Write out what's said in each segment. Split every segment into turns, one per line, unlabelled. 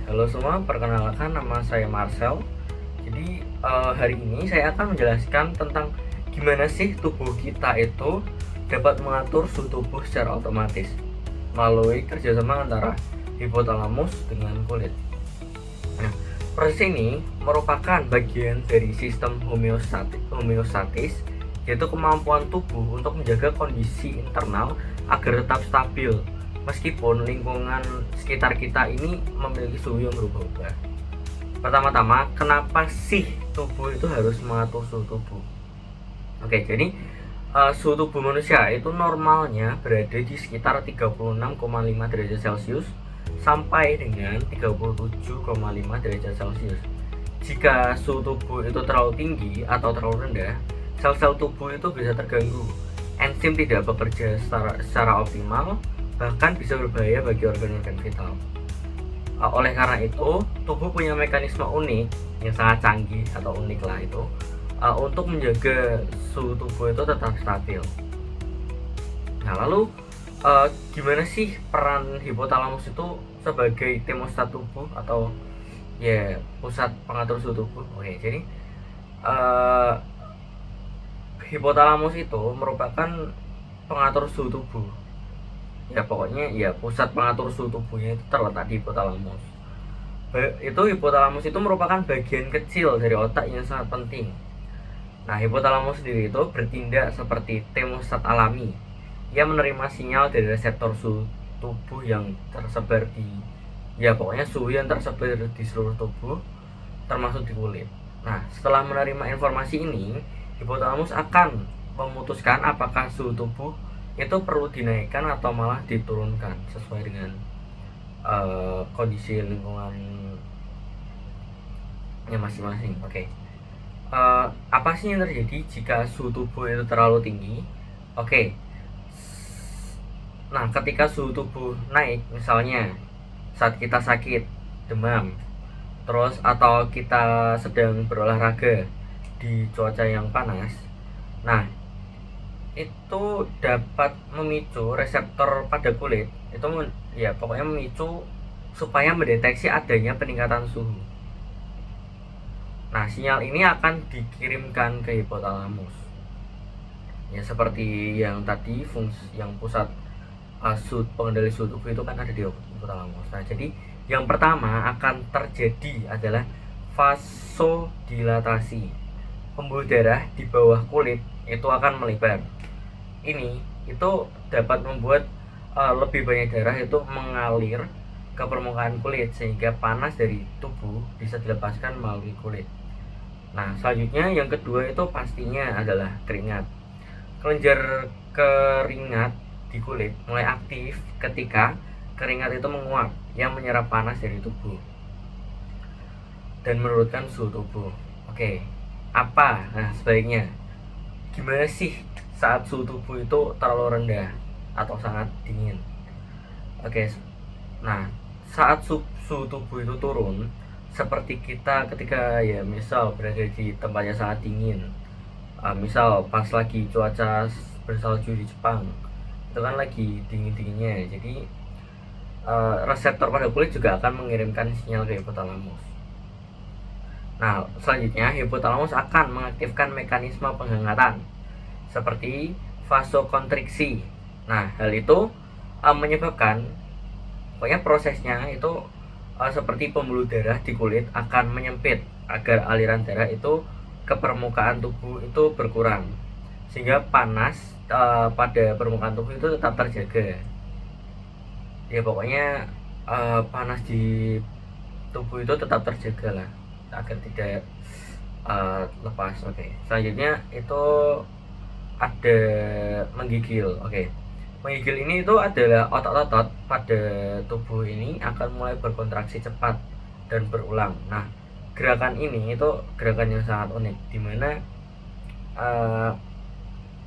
Halo semua, perkenalkan nama saya Marcel. Jadi hari ini saya akan menjelaskan tentang gimana sih tubuh kita itu dapat mengatur suhu tubuh secara otomatis melalui kerjasama antara hipotalamus dengan kulit. Nah, proses ini merupakan bagian dari sistem homeostatis, yaitu kemampuan tubuh untuk menjaga kondisi internal agar tetap stabil meskipun lingkungan sekitar kita ini memiliki suhu yang berubah-ubah. Pertama-tama, kenapa sih tubuh itu harus mengatur suhu tubuh? Oke, jadi suhu tubuh manusia itu normalnya berada di sekitar 36,5 derajat Celcius sampai dengan 37,5 derajat Celcius. Jika suhu tubuh itu terlalu tinggi atau terlalu rendah, sel-sel tubuh itu bisa terganggu. Enzim tidak bekerja secara optimal, bahkan bisa berbahaya bagi organ-organ vital. Oleh karena itu, tubuh punya mekanisme unik yang sangat canggih atau unik lah itu untuk menjaga suhu tubuh itu tetap stabil. Nah, lalu gimana sih peran hipotalamus itu sebagai termostat tubuh atau ya pusat pengatur suhu tubuh? Oke, jadi hipotalamus itu merupakan pengatur suhu tubuh. Ya pokoknya ya pusat pengatur suhu tubuhnya itu terletak di hipotalamus. Hipotalamus itu merupakan bagian kecil dari otak yang sangat penting. Nah, hipotalamus sendiri itu bertindak seperti termostat alami. Ia menerima sinyal dari reseptor suhu tubuh yang tersebar di pokoknya suhu yang tersebar di seluruh tubuh termasuk di kulit. Nah, setelah menerima informasi ini, hipotalamus akan memutuskan apakah suhu tubuh itu perlu dinaikkan atau malah diturunkan sesuai dengan kondisi lingkungannya masing-masing. Oke. Apa sih yang terjadi jika suhu tubuh itu terlalu tinggi? Oke. Nah, ketika suhu tubuh naik, misalnya saat kita sakit, demam, terus atau kita sedang berolahraga di cuaca yang panas, nah itu dapat memicu reseptor pada kulit itu pokoknya memicu supaya mendeteksi adanya peningkatan suhu. Nah, sinyal ini akan dikirimkan ke hipotalamus. Ya seperti yang tadi fungsi yang pusat pengendali suhu tubuh itu kan ada di hipotalamus. Nah, jadi yang pertama akan terjadi adalah vasodilatasi. Pembuluh darah di bawah kulit itu akan melebar. Ini itu dapat membuat lebih banyak darah itu mengalir ke permukaan kulit sehingga panas dari tubuh bisa dilepaskan melalui kulit. Nah, selanjutnya yang kedua itu pastinya adalah keringat. Kelenjar keringat di kulit mulai aktif ketika keringat itu menguap yang menyerap panas dari tubuh dan menurunkan suhu tubuh. Oke, apa? Nah, sebaiknya gimana sih saat suhu tubuh itu terlalu rendah atau sangat dingin? Oke, nah saat suhu tubuh itu turun, seperti kita ketika ya misal berada di tempat yang sangat dingin, misal pas lagi cuaca bersalju di Jepang, itu kan lagi dingin-dinginnya, jadi reseptor pada kulit juga akan mengirimkan sinyal ke hipotalamus. Nah, selanjutnya hipotalamus akan mengaktifkan mekanisme penghangatan seperti vasokonstriksi. Nah, hal itu menyebabkan pokoknya prosesnya itu seperti pembuluh darah di kulit akan menyempit agar aliran darah itu ke permukaan tubuh itu berkurang sehingga panas pada permukaan tubuh itu tetap terjaga. Ya pokoknya panas di tubuh itu tetap terjaga lah agar tidak lepas. Oke. Selanjutnya itu ada menggigil. Oke. Menggigil ini itu adalah otot-otot pada tubuh ini akan mulai berkontraksi cepat dan berulang. Nah, gerakan ini itu gerakan yang sangat unik di mana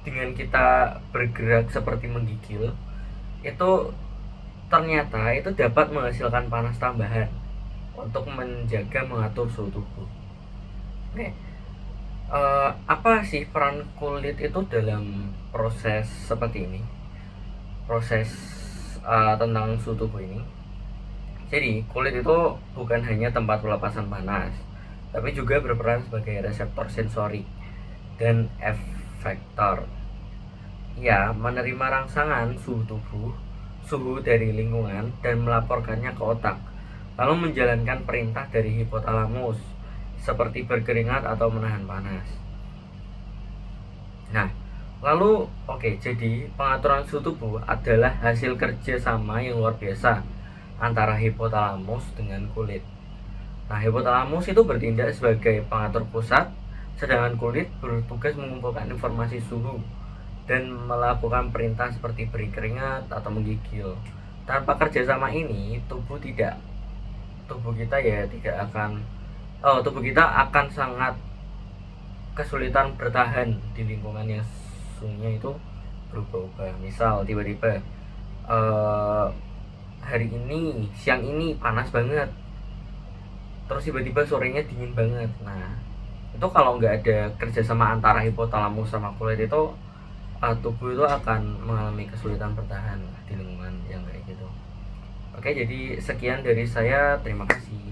dengan kita bergerak seperti menggigil itu ternyata itu dapat menghasilkan panas tambahan untuk menjaga mengatur suhu tubuh. Oke. Apa sih peran kulit itu dalam proses seperti ini? Proses tentang suhu tubuh ini. Jadi kulit itu bukan hanya tempat pelepasan panas, tapi juga berperan sebagai reseptor sensori dan efektor. Ya, menerima rangsangan suhu tubuh, suhu dari lingkungan, dan melaporkannya ke otak, lalu menjalankan perintah dari hipotalamus, seperti berkeringat atau menahan panas. Nah, lalu jadi pengaturan suhu tubuh adalah hasil kerja sama yang luar biasa antara hipotalamus dengan kulit. Nah, hipotalamus itu bertindak sebagai pengatur pusat, sedangkan kulit bertugas mengumpulkan informasi suhu dan melakukan perintah seperti beri keringat atau menggigil. Tanpa kerjasama ini, tubuh kita ya tidak akan tubuh kita akan sangat kesulitan bertahan di lingkungan yang suhunya itu berubah-ubah. Misal tiba-tiba eh, hari ini siang ini panas banget, terus tiba-tiba sorenya dingin banget. Nah, itu kalau nggak ada kerjasama antara hipotalamus sama kulit itu, tubuh itu akan mengalami kesulitan bertahan di lingkungan yang kayak gitu. Oke, jadi sekian dari saya, terima kasih.